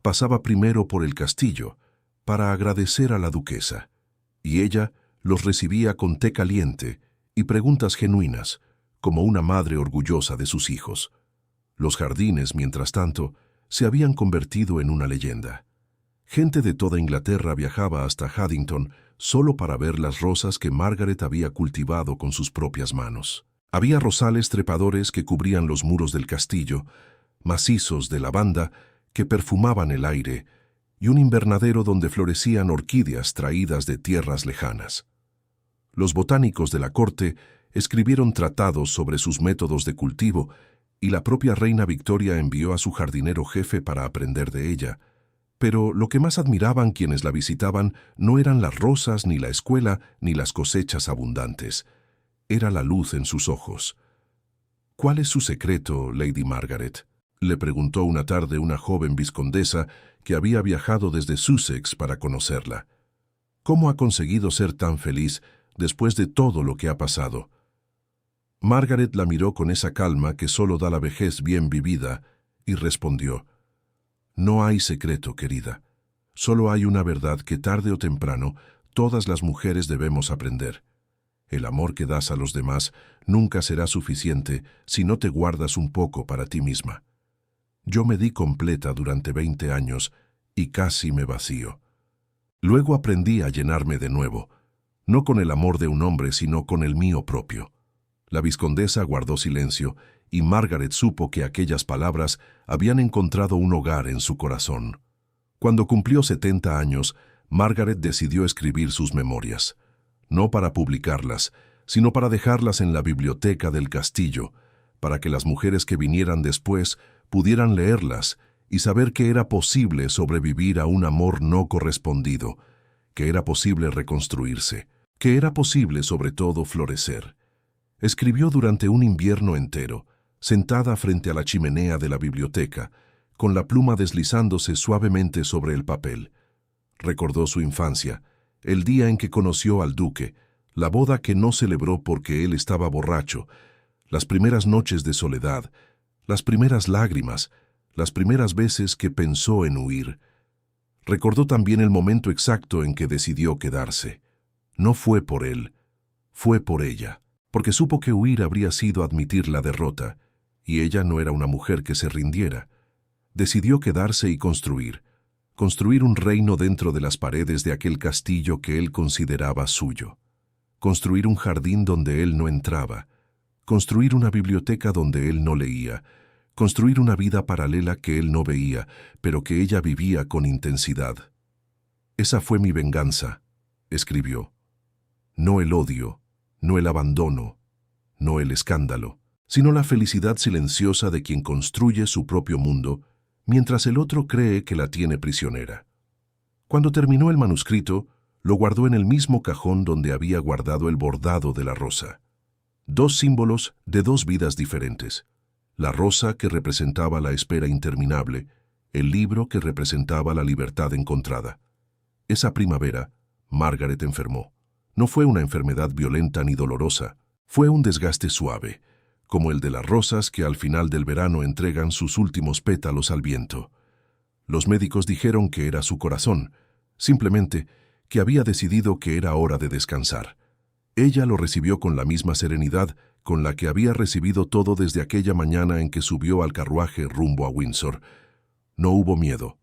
pasaba primero por el castillo para agradecer a la duquesa, y ella los recibía con té caliente y preguntas genuinas, como una madre orgullosa de sus hijos. Los jardines, mientras tanto, se habían convertido en una leyenda. Gente de toda Inglaterra viajaba hasta Haddington solo para ver las rosas que Margaret había cultivado con sus propias manos. Había rosales trepadores que cubrían los muros del castillo, macizos de lavanda que perfumaban el aire, y un invernadero donde florecían orquídeas traídas de tierras lejanas. Los botánicos de la corte escribieron tratados sobre sus métodos de cultivo y la propia reina Victoria envió a su jardinero jefe para aprender de ella. Pero lo que más admiraban quienes la visitaban no eran las rosas, ni la escuela, ni las cosechas abundantes. Era la luz en sus ojos. «¿Cuál es su secreto, Lady Margaret?», le preguntó una tarde una joven vizcondesa que había viajado desde Sussex para conocerla. «¿Cómo ha conseguido ser tan feliz después de todo lo que ha pasado?». Margaret la miró con esa calma que solo da la vejez bien vivida y respondió: «No hay secreto, querida. Solo hay una verdad que tarde o temprano todas las mujeres debemos aprender. El amor que das a los demás nunca será suficiente si no te guardas un poco para ti misma. Yo me di completa durante 20 años y casi me vacío. Luego aprendí a llenarme de nuevo, no con el amor de un hombre, sino con el mío propio». La vizcondesa guardó silencio y Margaret supo que aquellas palabras habían encontrado un hogar en su corazón. Cuando cumplió 70 años, Margaret decidió escribir sus memorias, no para publicarlas, sino para dejarlas en la biblioteca del castillo, para que las mujeres que vinieran después pudieran leerlas y saber que era posible sobrevivir a un amor no correspondido, que era posible reconstruirse, que era posible sobre todo florecer. Escribió durante un invierno entero, sentada frente a la chimenea de la biblioteca, con la pluma deslizándose suavemente sobre el papel. Recordó su infancia, el día en que conoció al duque, la boda que no celebró porque él estaba borracho, las primeras noches de soledad, las primeras lágrimas, las primeras veces que pensó en huir. Recordó también el momento exacto en que decidió quedarse. No fue por él, fue por ella, porque supo que huir habría sido admitir la derrota, y ella no era una mujer que se rindiera. Decidió quedarse y construir un reino dentro de las paredes de aquel castillo que él consideraba suyo. Construir un jardín donde él no entraba, construir una biblioteca donde él no leía, construir una vida paralela que él no veía, pero que ella vivía con intensidad. Esa fue mi venganza, escribió. No el odio, no el abandono, no el escándalo, sino la felicidad silenciosa de quien construye su propio mundo, mientras el otro cree que la tiene prisionera. Cuando terminó el manuscrito, lo guardó en el mismo cajón donde había guardado el bordado de la rosa. Dos símbolos de dos vidas diferentes. La rosa que representaba la espera interminable, el libro que representaba la libertad encontrada. Esa primavera, Margaret enfermó. No fue una enfermedad violenta ni dolorosa, fue un desgaste suave, como el de las rosas que al final del verano entregan sus últimos pétalos al viento. Los médicos dijeron que era su corazón, simplemente que había decidido que era hora de descansar. Ella lo recibió con la misma serenidad con la que había recibido todo desde aquella mañana en que subió al carruaje rumbo a Windsor. No hubo miedo,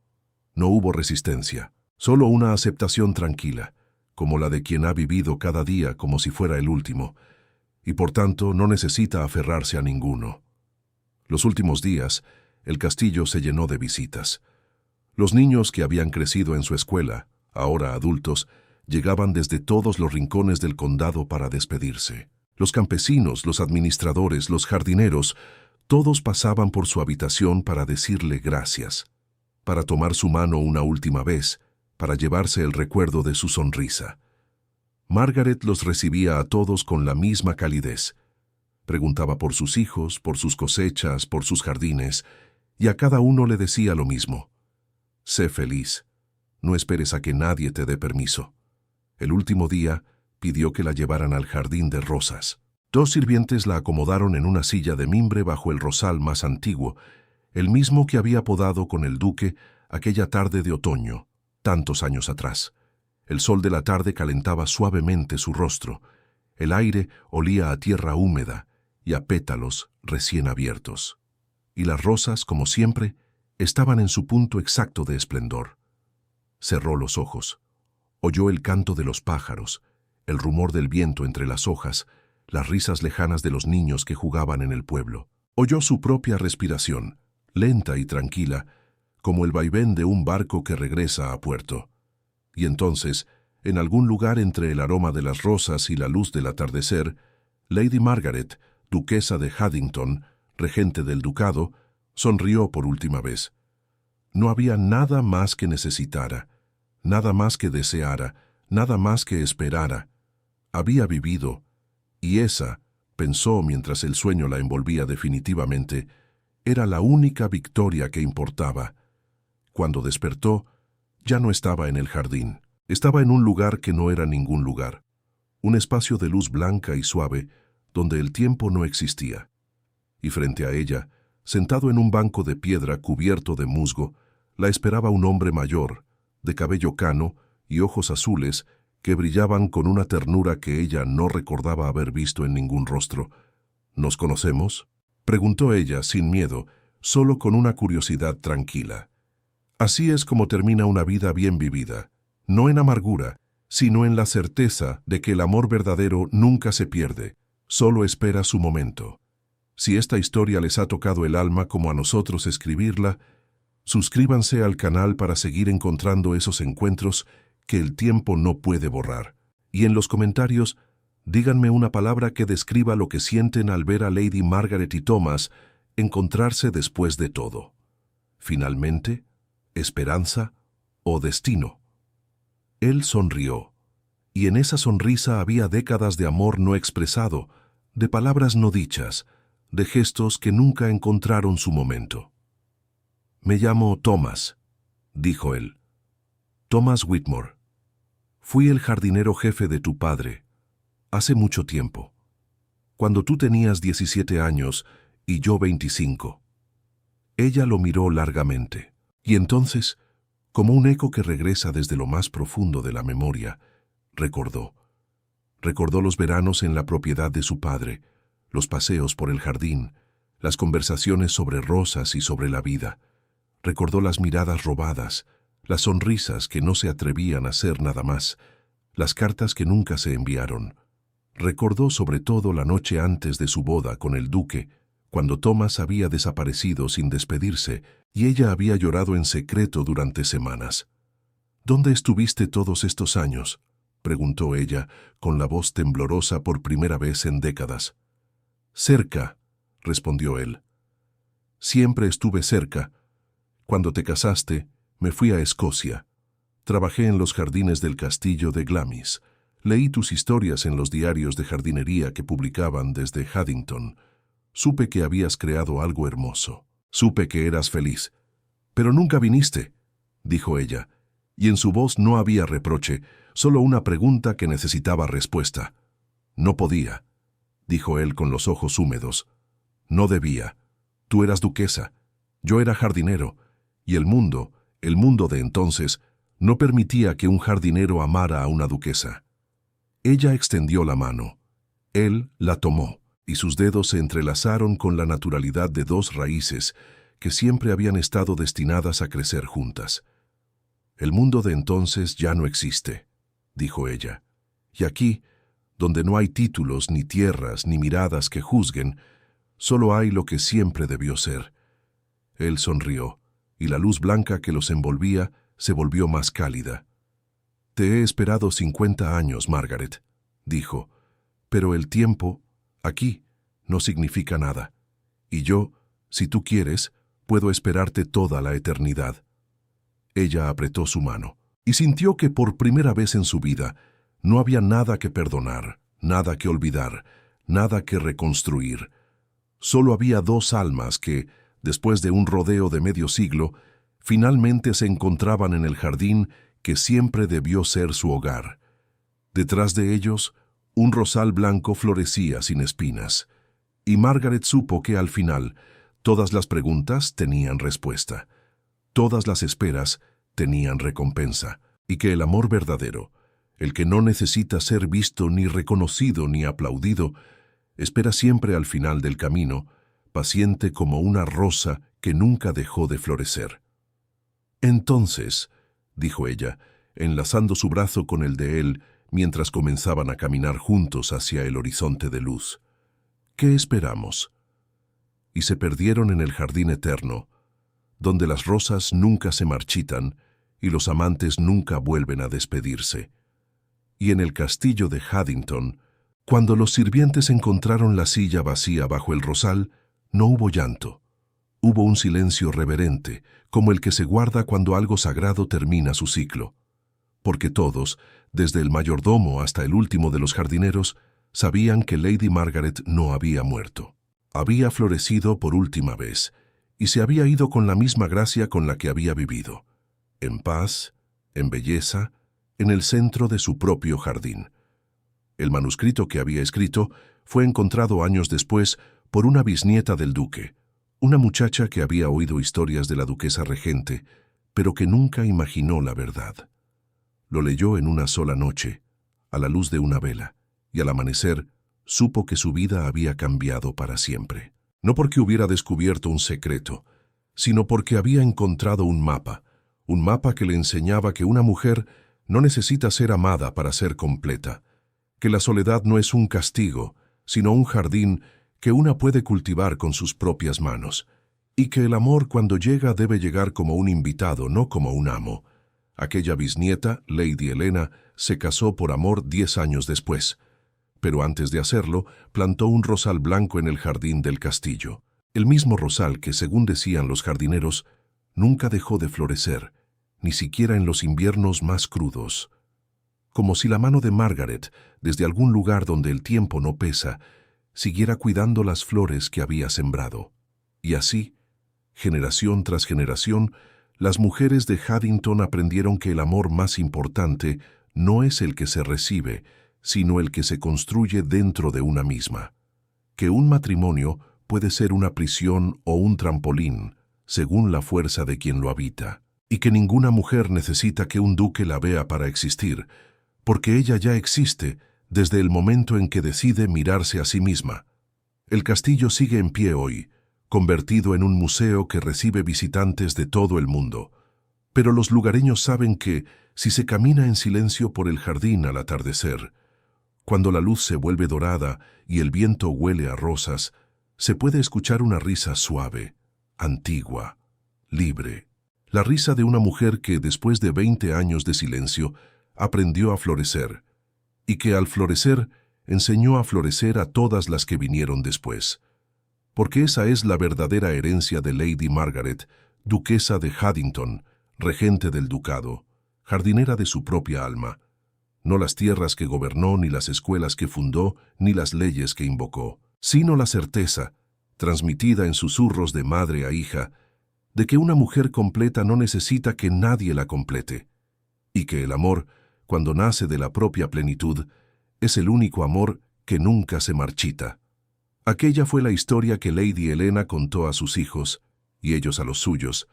no hubo resistencia, solo una aceptación tranquila, como la de quien ha vivido cada día como si fuera el último, y por tanto no necesita aferrarse a ninguno. Los últimos días, el castillo se llenó de visitas. Los niños que habían crecido en su escuela, ahora adultos, llegaban desde todos los rincones del condado para despedirse. Los campesinos, los administradores, los jardineros, todos pasaban por su habitación para decirle gracias, para tomar su mano una última vez, para llevarse el recuerdo de su sonrisa. Margaret los recibía a todos con la misma calidez. Preguntaba por sus hijos, por sus cosechas, por sus jardines, y a cada uno le decía lo mismo. Sé feliz. No esperes a que nadie te dé permiso. El último día, pidió que la llevaran al jardín de rosas. Dos sirvientes la acomodaron en una silla de mimbre bajo el rosal más antiguo, el mismo que había podado con el duque aquella tarde de otoño, tantos años atrás. El sol de la tarde calentaba suavemente su rostro. El aire olía a tierra húmeda y a pétalos recién abiertos. Y las rosas, como siempre, estaban en su punto exacto de esplendor. Cerró los ojos. Oyó el canto de los pájaros, el rumor del viento entre las hojas, las risas lejanas de los niños que jugaban en el pueblo. Oyó su propia respiración, lenta y tranquila, como el vaivén de un barco que regresa a puerto. Y entonces, en algún lugar entre el aroma de las rosas y la luz del atardecer, Lady Margaret, duquesa de Haddington, regente del ducado, sonrió por última vez. No había nada más que necesitara, nada más que deseara, nada más que esperara. Había vivido, y esa, pensó mientras el sueño la envolvía definitivamente, era la única victoria que importaba. Cuando despertó, ya no estaba en el jardín. Estaba en un lugar que no era ningún lugar. Un espacio de luz blanca y suave, donde el tiempo no existía. Y frente a ella, sentado en un banco de piedra cubierto de musgo, la esperaba un hombre mayor, de cabello cano y ojos azules, que brillaban con una ternura que ella no recordaba haber visto en ningún rostro. ¿Nos conocemos?, preguntó ella sin miedo, solo con una curiosidad tranquila. Así es como termina una vida bien vivida, no en amargura, sino en la certeza de que el amor verdadero nunca se pierde, solo espera su momento. Si esta historia les ha tocado el alma como a nosotros escribirla, suscríbanse al canal para seguir encontrando esos encuentros que el tiempo no puede borrar. Y en los comentarios, díganme una palabra que describa lo que sienten al ver a Lady Margaret y Thomas encontrarse después de todo. Finalmente, esperanza o destino. Él sonrió, y en esa sonrisa había décadas de amor no expresado, de palabras no dichas, de gestos que nunca encontraron su momento. «Me llamo Thomas», dijo él. «Thomas Whitmore. Fui el jardinero jefe de tu padre, hace mucho tiempo, cuando tú tenías 17 años y yo 25. Ella lo miró largamente, y entonces, como un eco que regresa desde lo más profundo de la memoria, recordó. Recordó los veranos en la propiedad de su padre, los paseos por el jardín, las conversaciones sobre rosas y sobre la vida. Recordó las miradas robadas, las sonrisas que no se atrevían a hacer nada más, las cartas que nunca se enviaron. Recordó sobre todo la noche antes de su boda con el duque, cuando Thomas había desaparecido sin despedirse y ella había llorado en secreto durante semanas. «¿Dónde estuviste todos estos años?», preguntó ella, con la voz temblorosa por primera vez en décadas. «Cerca», respondió él. «Siempre estuve cerca. Cuando te casaste, me fui a Escocia. Trabajé en los jardines del castillo de Glamis. Leí tus historias en los diarios de jardinería que publicaban desde Haddington. Supe que habías creado algo hermoso. Supe que eras feliz. Pero nunca viniste», dijo ella, y en su voz no había reproche, solo una pregunta que necesitaba respuesta. «No podía», dijo él con los ojos húmedos. «No debía. Tú eras duquesa. Yo era jardinero. Y el mundo de entonces, no permitía que un jardinero amara a una duquesa». Ella extendió la mano. Él la tomó, y sus dedos se entrelazaron con la naturalidad de dos raíces que siempre habían estado destinadas a crecer juntas. «El mundo de entonces ya no existe», dijo ella. «Y aquí, donde no hay títulos, ni tierras, ni miradas que juzguen, solo hay lo que siempre debió ser». Él sonrió, y la luz blanca que los envolvía se volvió más cálida. «Te he esperado 50 años, Margaret», dijo, «pero el tiempo, aquí, no significa nada. Y yo, si tú quieres, puedo esperarte toda la eternidad». Ella apretó su mano, y sintió que por primera vez en su vida no había nada que perdonar, nada que olvidar, nada que reconstruir. Solo había dos almas que, después de un rodeo de medio siglo, finalmente se encontraban en el jardín que siempre debió ser su hogar. Detrás de ellos, un rosal blanco florecía sin espinas, y Margaret supo que al final todas las preguntas tenían respuesta, todas las esperas tenían recompensa, y que el amor verdadero, el que no necesita ser visto ni reconocido ni aplaudido, espera siempre al final del camino, paciente como una rosa que nunca dejó de florecer. «Entonces», dijo ella, enlazando su brazo con el de él mientras comenzaban a caminar juntos hacia el horizonte de luz, «¿qué esperamos?». Y se perdieron en el jardín eterno, donde las rosas nunca se marchitan y los amantes nunca vuelven a despedirse. Y en el castillo de Haddington, cuando los sirvientes encontraron la silla vacía bajo el rosal, no hubo llanto. Hubo un silencio reverente, como el que se guarda cuando algo sagrado termina su ciclo. Porque todos, desde el mayordomo hasta el último de los jardineros, sabían que Lady Margaret no había muerto. Había florecido por última vez, y se había ido con la misma gracia con la que había vivido, en paz, en belleza, en el centro de su propio jardín. El manuscrito que había escrito fue encontrado años después por una bisnieta del duque, una muchacha que había oído historias de la duquesa regente, pero que nunca imaginó la verdad. Lo leyó en una sola noche, a la luz de una vela, y al amanecer supo que su vida había cambiado para siempre. No porque hubiera descubierto un secreto, sino porque había encontrado un mapa que le enseñaba que una mujer no necesita ser amada para ser completa, que la soledad no es un castigo, sino un jardín que una puede cultivar con sus propias manos, y que el amor cuando llega debe llegar como un invitado, no como un amo. Aquella bisnieta, Lady Helena, se casó por amor 10 años después, pero antes de hacerlo, plantó un rosal blanco en el jardín del castillo. El mismo rosal que, según decían los jardineros, nunca dejó de florecer, ni siquiera en los inviernos más crudos. Como si la mano de Margaret, desde algún lugar donde el tiempo no pesa, siguiera cuidando las flores que había sembrado. Y así, generación tras generación, las mujeres de Haddington aprendieron que el amor más importante no es el que se recibe, sino el que se construye dentro de una misma. Que un matrimonio puede ser una prisión o un trampolín, según la fuerza de quien lo habita, y que ninguna mujer necesita que un duque la vea para existir, porque ella ya existe desde el momento en que decide mirarse a sí misma. El castillo sigue en pie hoy, convertido en un museo que recibe visitantes de todo el mundo. Pero los lugareños saben que, si se camina en silencio por el jardín al atardecer, cuando la luz se vuelve dorada y el viento huele a rosas, se puede escuchar una risa suave, antigua, libre. La risa de una mujer que, después de 20 años de silencio, aprendió a florecer, y que al florecer enseñó a florecer a todas las que vinieron después. Porque esa es la verdadera herencia de Lady Margaret, duquesa de Haddington, regente del ducado, jardinera de su propia alma, no las tierras que gobernó, ni las escuelas que fundó, ni las leyes que invocó, sino la certeza, transmitida en susurros de madre a hija, de que una mujer completa no necesita que nadie la complete, y que el amor, cuando nace de la propia plenitud, es el único amor que nunca se marchita. Aquella fue la historia que Lady Helena contó a sus hijos, y ellos a los suyos,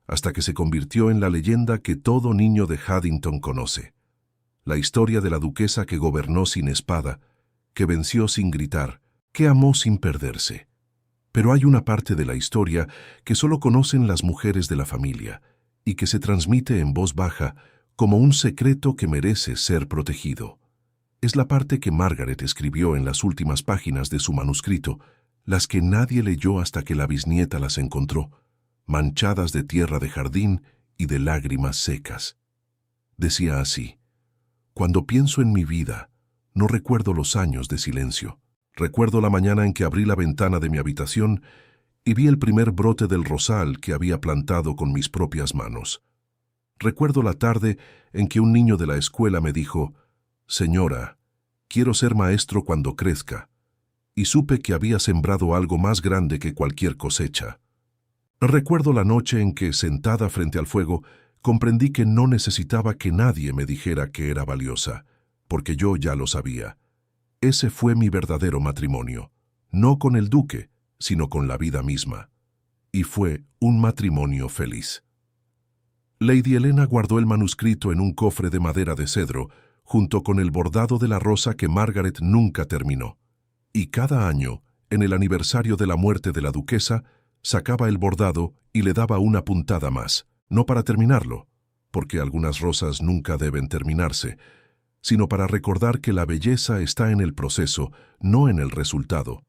hasta que se convirtió en la leyenda que todo niño de Haddington conoce. La historia de la duquesa que gobernó sin espada, que venció sin gritar, que amó sin perderse. Pero hay una parte de la historia que solo conocen las mujeres de la familia, y que se transmite en voz baja como un secreto que merece ser protegido. Es la parte que Margaret escribió en las últimas páginas de su manuscrito, las que nadie leyó hasta que la bisnieta las encontró, manchadas de tierra de jardín y de lágrimas secas. Decía así: cuando pienso en mi vida, no recuerdo los años de silencio. Recuerdo la mañana en que abrí la ventana de mi habitación y vi el primer brote del rosal que había plantado con mis propias manos. Recuerdo la tarde en que un niño de la escuela me dijo: «Señora, quiero ser maestro cuando crezca», y supe que había sembrado algo más grande que cualquier cosecha. Recuerdo la noche en que, sentada frente al fuego, comprendí que no necesitaba que nadie me dijera que era valiosa, porque yo ya lo sabía. Ese fue mi verdadero matrimonio, no con el duque, sino con la vida misma. Y fue un matrimonio feliz. Lady Helena guardó el manuscrito en un cofre de madera de cedro, junto con el bordado de la rosa que Margaret nunca terminó. Y cada año, en el aniversario de la muerte de la duquesa, sacaba el bordado y le daba una puntada más, no para terminarlo, porque algunas rosas nunca deben terminarse, sino para recordar que la belleza está en el proceso, no en el resultado.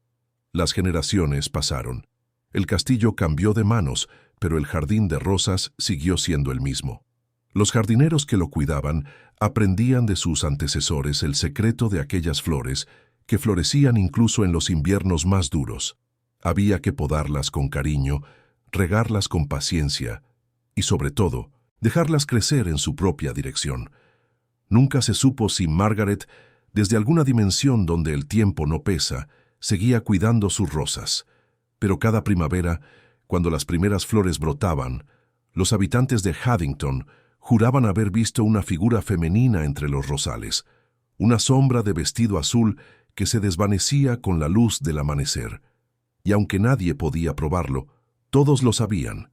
Las generaciones pasaron. El castillo cambió de manos, pero el jardín de rosas siguió siendo el mismo. Los jardineros que lo cuidaban aprendían de sus antecesores el secreto de aquellas flores que florecían incluso en los inviernos más duros. Había que podarlas con cariño, regarlas con paciencia y, sobre todo, dejarlas crecer en su propia dirección. Nunca se supo si Margaret, desde alguna dimensión donde el tiempo no pesa, seguía cuidando sus rosas. Pero cada primavera, cuando las primeras flores brotaban, los habitantes de Haddington juraban haber visto una figura femenina entre los rosales, una sombra de vestido azul que se desvanecía con la luz del amanecer. Y aunque nadie podía probarlo, todos lo sabían.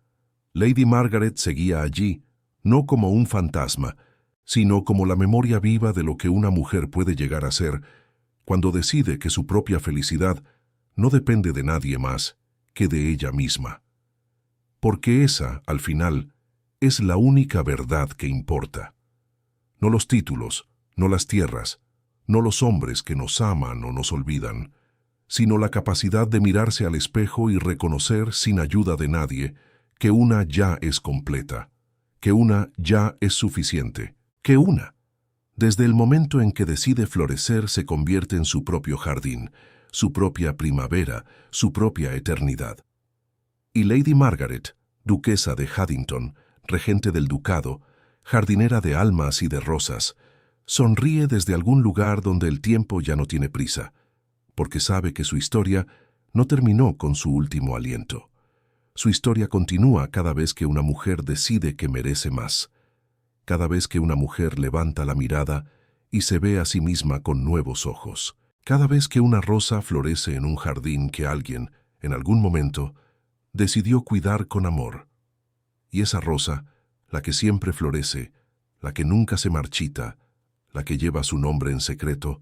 Lady Margaret seguía allí, no como un fantasma, sino como la memoria viva de lo que una mujer puede llegar a ser cuando decide que su propia felicidad no depende de nadie más que de ella misma. Porque esa, al final, es la única verdad que importa. No los títulos, no las tierras, no los hombres que nos aman o nos olvidan, sino la capacidad de mirarse al espejo y reconocer sin ayuda de nadie que una ya es completa, que una ya es suficiente, que una, desde el momento en que decide florecer, se convierte en su propio jardín, su propia primavera, su propia eternidad. Y Lady Margaret, duquesa de Haddington, regente del ducado, jardinera de almas y de rosas, sonríe desde algún lugar donde el tiempo ya no tiene prisa, porque sabe que su historia no terminó con su último aliento. Su historia continúa cada vez que una mujer decide que merece más, cada vez que una mujer levanta la mirada y se ve a sí misma con nuevos ojos, cada vez que una rosa florece en un jardín que alguien, en algún momento, decidió cuidar con amor. Y esa rosa, la que siempre florece, la que nunca se marchita, la que lleva su nombre en secreto,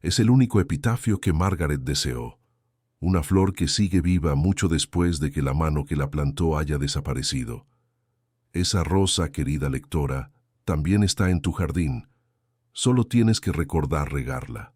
es el único epitafio que Margaret deseó. Una flor que sigue viva mucho después de que la mano que la plantó haya desaparecido. Esa rosa, querida lectora, también está en tu jardín. Solo tienes que recordar regarla.